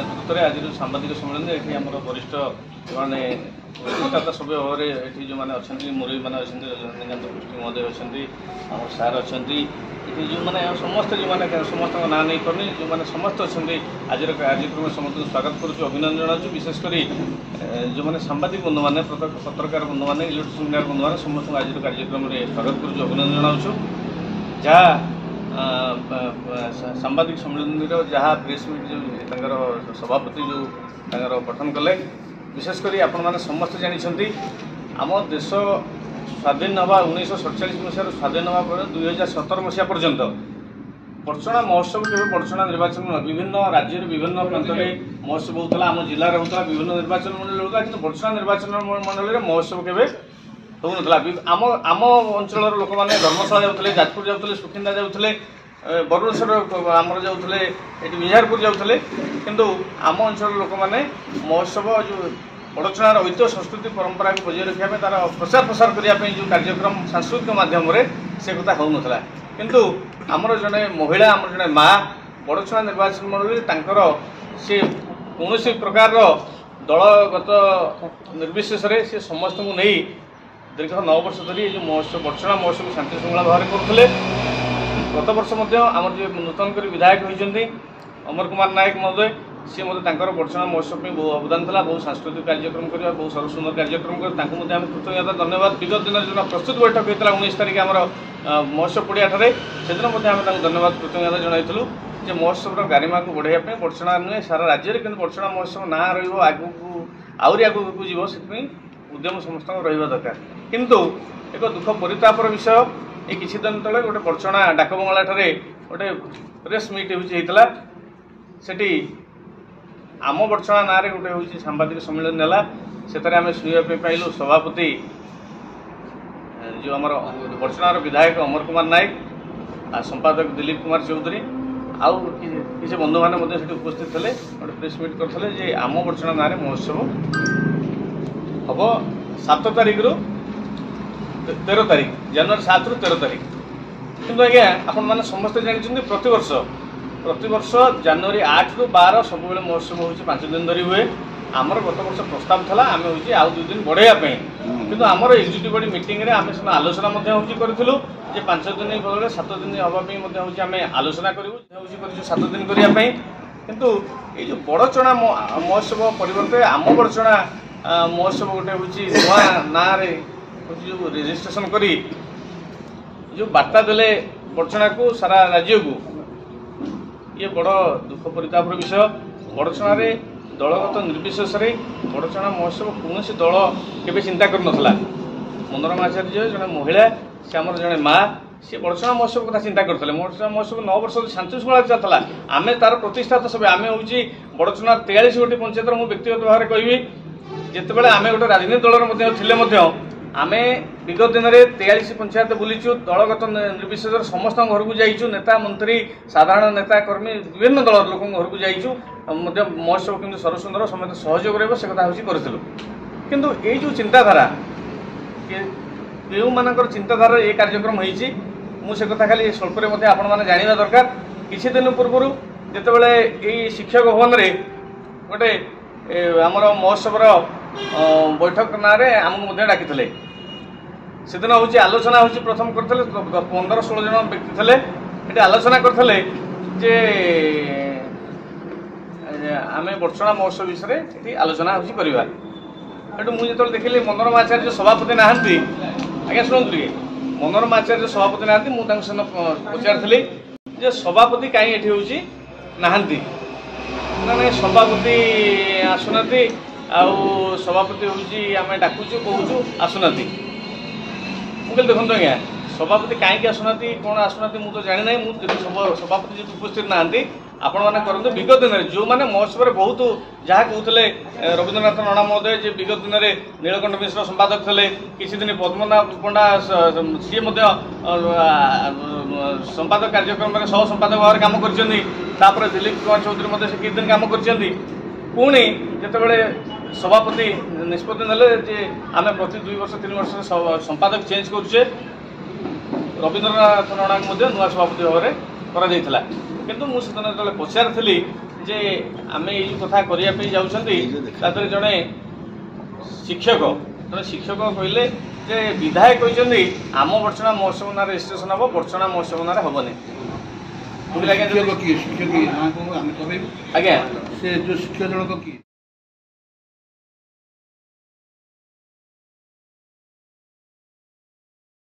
नेतृत्व में आज सांबादिक सम्मेलन ये आम वरिष्ठ मैंने प्रतिष्ठाता सभ्य भाव ये जो मैंने अच्छा मुरई मैंने रजनीकांत पृष्टि महोदय अच्छा आम सार अच्छा ये जो मैंने समस्त जो मैंने समस्त ना नहीं करनी जो मैंने समस्त अच्छा आज कार्यक्रम समस्त स्वागत करुँ अभिनंदन जनाऊँ विशेषकर जो मैंने सांबादिक बंधु मैंने पत्रकार बंधु मैंने इलेक्ट्रोनिक्स मीडिया बंधु मैंने समस्त आज कार्यक्रम में स्वागत करुँ अभिनंदन जनाऊँ जहाँ सांबादिक सम्मेलन जहाँ प्रेस मीट जो सभापति जो गठन कले विशेषकर आपण मैंने समस्त जानते आम देश स्वाधीन हवा 1947 मसीह स्वाधीन हवा 2017 मसीहा पर्यंत बड़चना महोत्सव के बड़चना निर्वाचन विभिन्न राज्य विभिन्न प्रांत में महोत्सव होता आम जिले में होता विभिन्न निर्वाचन मंडल होता कि बड़चना निर्वाचन मंडल में महोत्सव के होता आम अंचल लोक मैंने धर्मशाला जाते जाजपुर जाते सुखिंदा जाते बरुणेश्वर आमर जाते ये विहारपुर जाते किंतु आम अंचल लोक मैंने महोत्सव जो बड़चनार ऐतिह्य संस्कृति परंपरा को बजाय रखा तार प्रचार प्रसार करने जो कार्यक्रम सांस्कृतिक माध्यम से कथा हो नाला किंतु आमर जड़े महिला आमर जड़े माँ बड़चना निर्वाचन मंडल सी कौन प्रकार दलगत निर्विशेष से समस्त को नहीं दीर्घ 9 वर्ष धरी जो महोत्सव बड़चना महोत्सव शांति श्रृंखला भाव करुले गत वर्ष आमर जो नूतन कर विधायक होती अमर कुमार नायक महोदय सी मतलब बड़चना महोत्सव में बहुत अवदान था बहुत सांस्कृतिक कार्यक्रम करवा बहुत सर्व सुंदर कार्यक्रम कर कृतज्ञता धन्यवाद विगत दिन जो प्रस्तुत बैठक होता 19 तारीख आम महोत्सव पड़िया से दिन धन्यवाद कृतज्ञता जनइलु जे महोत्सव गारिमा को बढ़ाई बड़चना नुहे सारा राज्य में बड़चना महोत्सव ना रगू आहरी आगू जीव से उद्यम समस्त रहा दरकार किंतु एक दुख परितापर विषय ये किसी दिन तले गोटे बड़चना डाकबंगला गोटे प्रेस मीट होता सेठी आम बड़चना ना गोटे हूँ सांबादिक सम्मेलन नेला से आम शुणा पाइलु सभापति जो आम बड़चनार विधायक अमर कुमार नायक आ संपादक दिलीप कुमार चौधरी आउ किसी बंधु मैंने उपस्थित थे गोटे प्रेस मीट करते आम बड़चना ना महोत्सव हम 7 तारिख रु 13 तारिख जनवरी 7 रु 13 तारिख किंतु आज्ञा आपण मैंने समस्ते जानते प्रतिवर्ष जनवरी 8 रु 12 सब महोत्सव हूँ 5 दिन धरी हुए आमर गत वर्ष प्रस्ताव था आम हूँ आउ 2 दिन बढ़ाई किंतु आमर एग्जीक्यूटिव बॉडी मीटिंग रे आम सीना आलोचना करूँ 5 दिन बदले 7 दिन हाँपाई हूँ आम आलोचना करूँ 7 दिन करने किंतु ये जो बड़चना महोत्सव परिवर्ते आम बड़चना महोत्सव गोटे हूँ नुआ ना जो रेजिस्ट्रेशन करी जो बार्ता देले बड़चना को सारा राज्य को ये बड़ दुख परितापर विषय बड़चना दलगत निर्विशेष बड़चना महोत्सव कौन दल के चिंता कर मनोरमा आचार्य जड़े महिला से आम जड़े माँ सी बड़चना महोत्सव कथा चिंता करते बड़चना महोत्सव 9 वर्ष शांति श्रृंखला चलता आम तार प्रतिष्ठाता सब आम हूँ बड़चना 43 गोटी पंचायत मुझे व्यक्तिगत भाव में कहबी जिते आम गोटे राजनीति दल आम विगत दिन में 43 पंचायत बुलीचु दलगत निर्विशेष समस्त घर को जाइचु नेता मंत्री साधारण नेता कर्मी विभिन्न दल लोक घर को जाइचु महोत्सव किंतु सर्वसुंदर समस्त सहयोग रहा से कथा हूँ करूँ किंतु ये जो चिंताधारा जो मान चिंताधारा ये कार्यक्रम होती मुझे कथा खाली स्वल्प आपण मैंने जाना दरकार किसी दिन पूर्व जितेबाला ये शिक्षक भवन में गोटे आमर महोत्सवर बैठक ना आमको डाकी से दिन हूँ आलोचना हूँ प्रथम करते 15-16 जन व्यक्ति थे ये आलोचना करते जे आम बड़चना महोत्सव विषय ये आलोचना हूँ करवा मुझे जो देखिली मनोरमा आचार्य सभापति नहांती आज्ञा शुणु टे मनोरमा आचार्य सभापति नहांती मुझे पचारि जे सभापति कहीं ये हूँ नहांती ना सभापति आसुना आउ सभापति हूँ आम डाकुचु कहूँ आसुना मुझे देखो आज्ञा सभापति कहीं आसुना कौन आसुना मुझे जानी ना मुझे सभापति जो उपस्थित नहांती आपण मैंने करते विगत दिन में जो मैंने महोत्सव बहुत जहाँ कहते रवींद्रनाथ नड़ा महोदय जी विगत दिन में नीलकंठ मिश्र संपादक थे किसी दिन पद्मनाभ पंडा सी संपादक कार्यक्रम में सह संपादक भाव में कम कर दिलीप कुमार चौधरी से किसी दिन कम कर पुणी जितेबाला सभापति निष्पत्ति ने आम प्रति 2 वर्ष 3 वर्ष संपादक चेंज करुचे रवींद्रनाथ नड़ा नुआ सभापति भाव में किंतु मुझे जो पचारि जे आमे ये कथा करिया पे जाउछंती तातरे जणे शिक्षक कहले जे विधायक कहते आम बर्षणा महोत्सव ना रेजिस्ट्रेशन हम बर्षणा महोत्सव ना हेनी शिक्षक किए शिक्षक आज्ञा आज्ञा से जो शिक्षक जनक किए